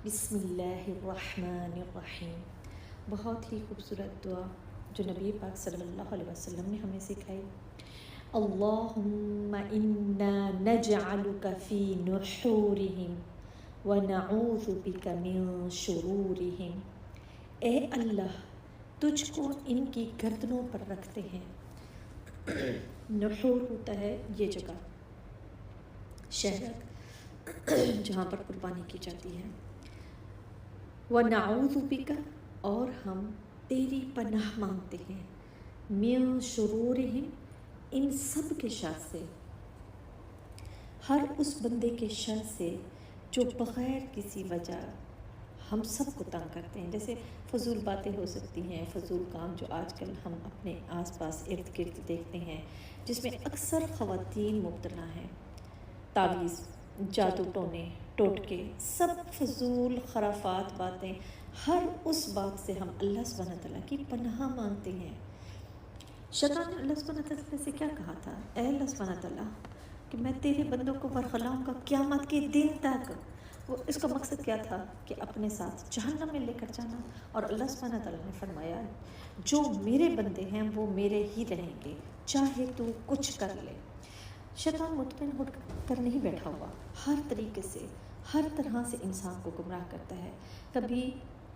بسم اللہ الرحمن الرحیم۔ بہت ہی خوبصورت دعا جو نبی پاک صلی اللہ علیہ وسلم نے ہمیں سکھائی۔ اللہم انا نجعلک فی نحورہم ونعوذ بک من شرورہم۔ اے اللہ، تجھ کو ان کی گردنوں پر رکھتے ہیں۔ نحور ہوتا ہے یہ جگہ، شہرک جہاں پر قربانی کی جاتی ہے۔ وَنَعُوذُ بِكَ، اور ہم تیری پناہ مانگتے ہیں، مِن شُرُورِهِمْ، ان سب کے شر سے، ہر اس بندے کے شر سے جو بغیر کسی وجہ ہم سب کو تنگ کرتے ہیں۔ جیسے فضول باتیں ہو سکتی ہیں، فضول کام جو آج کل ہم اپنے آس پاس ارد گرد دیکھتے ہیں، جس میں اکثر خواتین مبتلا ہیں۔ تعویذ، جادو ٹونے، ٹوٹکے، سب فضول خرافات باتیں، ہر اس بات سے ہم اللہ سبحانہ تعالیٰ کی پناہ مانگتے ہیں۔ شیطان نے اللہ سبحانہ تعالیٰ سے کیا کہا تھا؟ اے اللہ سبحانہ تعالیٰ کہ میں تیرے بندوں کو ورغلاؤں گا قیامت کے دن تک۔ وہ اس کا مقصد کیا تھا کہ اپنے ساتھ جہنم میں لے کر جانا۔ اور اللہ سبحانہ تعالیٰ نے فرمایا جو میرے بندے ہیں وہ میرے ہی رہیں گے، چاہے تو کچھ کر لے۔ شیطان مطمئن ہو کر نہیں بیٹھا ہوا، ہر طریقے سے، ہر طرح سے انسان کو گمراہ کرتا ہے۔ کبھی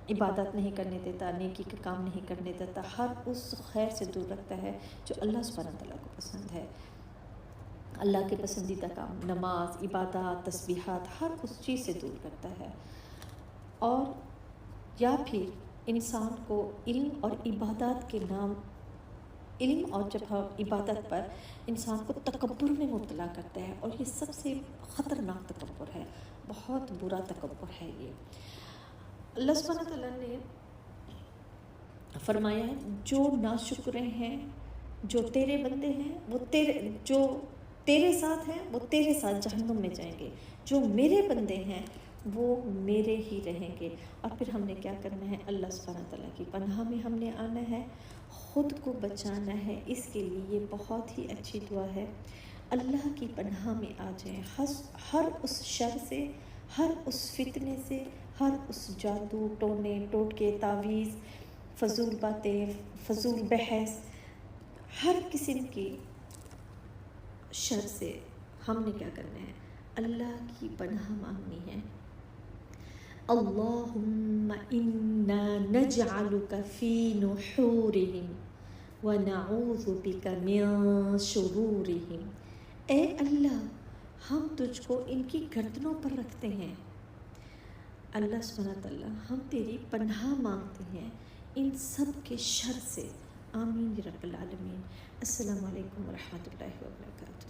عبادت نہیں کرنے دیتا، نیکی کا کام نہیں کرنے دیتا، ہر اس خیر سے دور رکھتا ہے جو اللہ سبحانہ تعالیٰ کو پسند ہے۔ اللہ کے پسندیدہ کام، نماز، عبادات، تسبیحات، ہر اس چیز سے دور کرتا ہے۔ اور یا پھر انسان کو علم اور عبادات کے نام، علم اور جب ہم عبادت پر انسان کو تکبر میں مبتلا کرتا ہے، اور یہ سب سے خطرناک تکبر ہے، بہت برا تکبر ہے یہ۔ اللہ سبحانہ تعالیٰ نے فرمایا ہے جو ناشکرے ہیں، جو تیرے بندے ہیں، وہ جو تیرے ساتھ ہیں وہ تیرے ساتھ جہنم میں جائیں گے، جو میرے بندے ہیں وہ میرے ہی رہیں گے۔ اور پھر ہم نے کیا کرنا ہے؟ اللہ سبحانہ تعالیٰ کی پناہ میں ہم نے آنا ہے، خود کو بچانا ہے۔ اس کے لیے یہ بہت ہی اچھی دعا ہے، اللہ کی پناہ میں آ جائیں، ہر اس شر سے، ہر اس فتنے سے، ہر اس جادو ٹونے ٹوٹکے تعویذ، فضول باتیں، فضول بحث، ہر قسم کی شر سے ہم نے کیا کرنا ہے؟ اللہ کی پناہ مانگنی ہے۔ اللہم انا نجعلک فی نحورہم ونعوذ بک من شرورہم۔ اے اللہ، ہم تجھ کو ان کی گردنوں پر رکھتے ہیں۔ اللہ سبحانہ تعالیٰ، ہم تیری پناہ مانگتے ہیں ان سب کے شر سے۔ آمین رب العالمین۔ السلام علیکم ورحمۃ اللہ وبرکاتہ۔